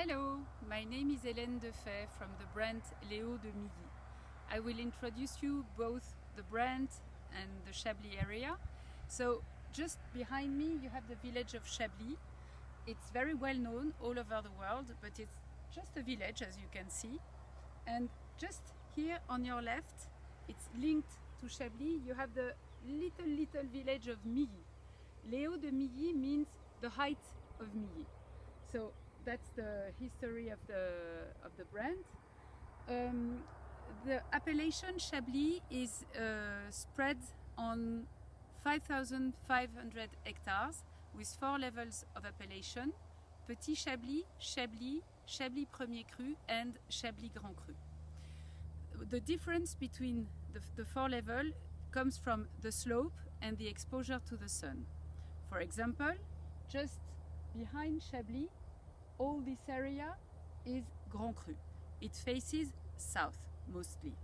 Hello, my name is Hélène Defay from the brand Les Hauts de Milly. I will introduce you both the brand and the Chablis area. So just behind me you have the village of Chablis. It's very well known all over the world, but it's just a village as you can see. And just here on your left, it's linked to Chablis, you have the little village of Milly. Les Hauts de Milly means the height of Milly. So that's the history of the brand. The appellation Chablis is spread on 5,500 hectares with 4 levels of appellation: Petit Chablis, Chablis, Chablis Premier Cru and Chablis Grand Cru. The difference between the 4 levels comes from the slope and the exposure to the sun. For example, just behind Chablis, all this area is Grand Cru. It faces south mostly.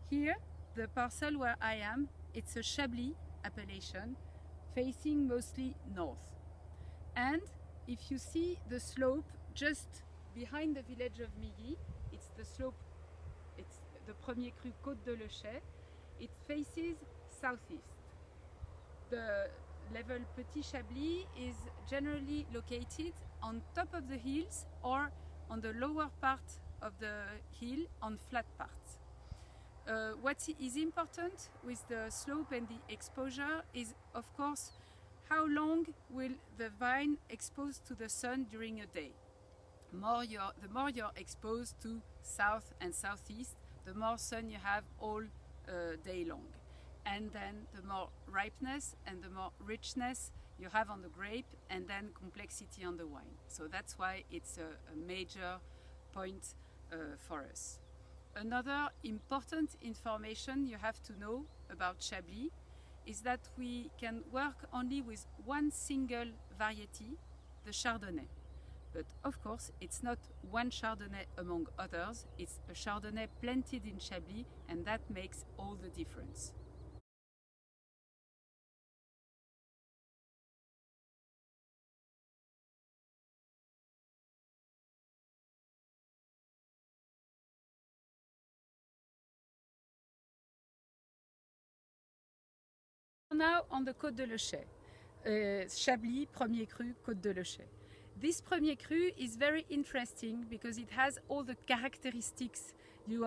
Here, the parcel where I am, it's a Chablis appellation facing mostly north. And if you see the slope just behind the village of Milly, it's the slope, it's the Premier Cru Côte de l'Euchet, it faces southeast. The level Petit Chablis is generally located on top of the hills or on the lower part of the hill on flat parts. What is important with the slope and the exposure is, of course, how long will the vine expose to the sun during a day. The more you're exposed to south and southeast, the more sun you have all day long. And then the more ripeness and the more richness you have on the grape, and then complexity on the wine. So that's why it's a major point for us. Another important information you have to know about Chablis is that we can work only with one single variety, the Chardonnay. But of course, it's not one Chardonnay among others, it's a Chardonnay planted in Chablis, and that makes all the difference. Now on the Côte de l'Euchet, Chablis Premier Cru Côte de l'Euchet. This Premier Cru is very interesting because it has all the characteristics you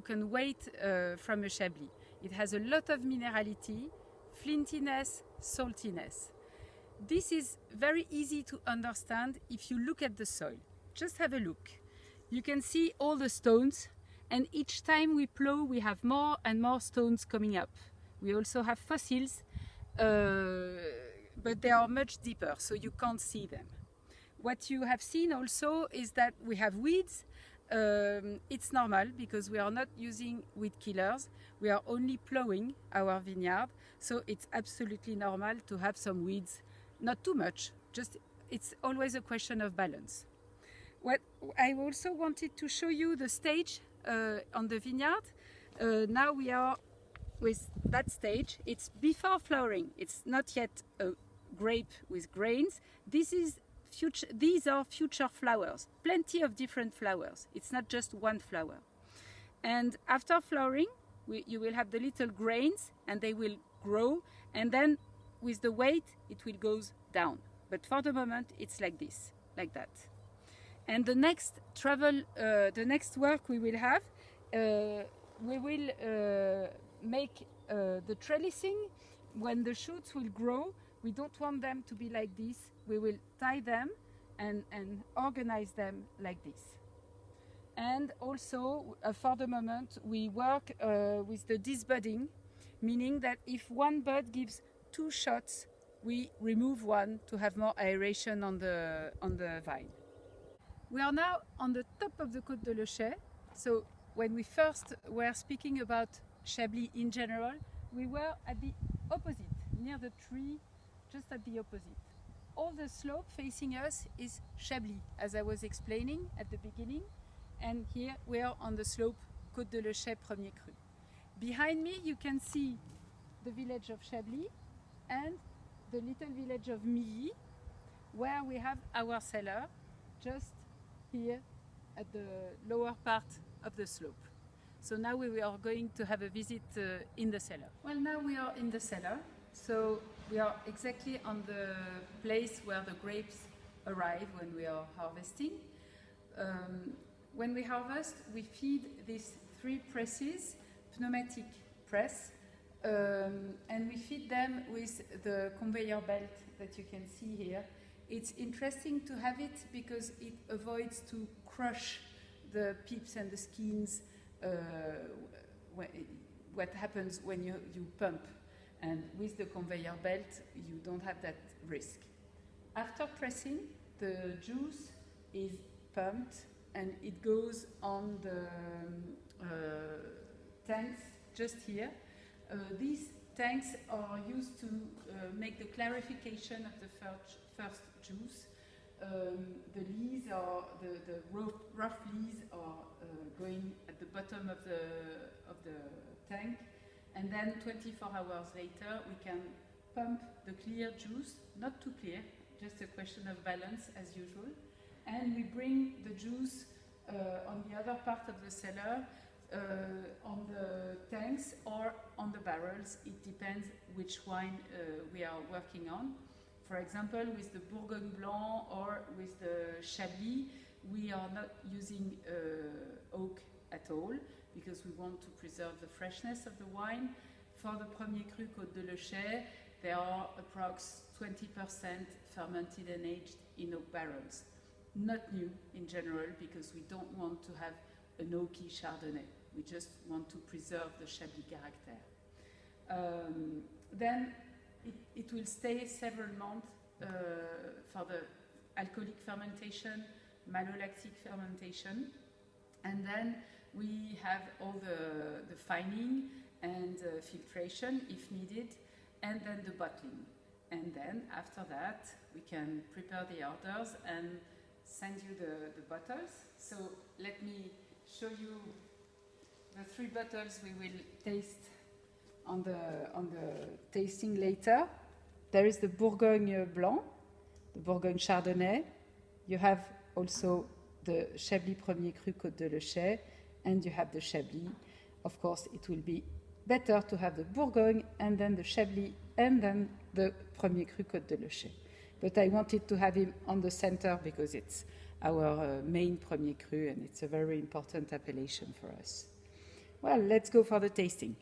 can wait from a Chablis. It has a lot of minerality, flintiness, saltiness. This is very easy to understand if you look at the soil. Just have a look. You can see all the stones, and each time we plow we have more and more stones coming up. We also have fossils, but they are much deeper, so you can't see them. What you have seen also is that we have weeds. It's normal because we are not using weed killers. We are only plowing our vineyard, so it's absolutely normal to have some weeds. Not too much, just it's always a question of balance. What I also wanted to show you the stage on the vineyard. Now we are with that stage. It's before flowering. It's not yet a grape with grains. These are future flowers, plenty of different flowers. It's not just one flower. And after flowering, you will have the little grains, and they will grow, and then with the weight it will go down. But for the moment it's like this, like that. And the next work we will have, we will make the trellising. When the shoots will grow, we don't want them to be like this. We will tie them and organize them like this. And also, for the moment, we work with the disbudding, meaning that if one bud gives 2 shots, we remove one to have more aeration on the vine. We are now on the top of the Côte de l'Euchet. So when we first were speaking about Chablis in general, we were at the opposite, near the tree, just at the opposite. All the slope facing us is Chablis, as I was explaining at the beginning, and here we are on the slope Côte de l'Euchet Premier Cru. Behind me you can see the village of Chablis and the little village of Milly, where we have our cellar just here at the lower part of the slope. So now we are going to have a visit in the cellar. Well, now we are in the cellar. So we are exactly on the place where the grapes arrive when we are harvesting. When we harvest, we feed these 3 presses, pneumatic press, and we feed them with the conveyor belt that you can see here. It's interesting to have it because it avoids to crush the pips and the skins, what happens when you pump. And with the conveyor belt, you don't have that risk. After pressing, the juice is pumped and it goes on the tanks just here. These tanks are used to make the clarification of the first juice. The lees are the rough lees are going at the bottom of the tank, and then 24 hours later we can pump the clear juice, not too clear, just a question of balance as usual, and we bring the juice on the other part of the cellar, on the tanks or on the barrels. It depends which wine we are working on. For example, with the Bourgogne Blanc or with the Chablis, we are not using oak at all because we want to preserve the freshness of the wine. For the Premier Cru Côte de l'Euchet, they are approx 20% fermented and aged in oak barrels. Not new in general because we don't want to have an oaky Chardonnay. We just want to preserve the Chablis character. Then it will stay several months for the alcoholic fermentation, malolactic fermentation, and then we have all the fining and filtration if needed, and then the bottling. And then after that, we can prepare the orders and send you the bottles. So let me show you the 3 bottles we will taste on the tasting later. There is the Bourgogne Blanc, the Bourgogne Chardonnay. You have also the Chablis Premier Cru Côte de l'Euchet, and you have the Chablis. Of course, it will be better to have the Bourgogne and then the Chablis and then the Premier Cru Côte de l'Euchet. But I wanted to have him on the center because it's our main Premier Cru and it's a very important appellation for us. Well, let's go for the tasting.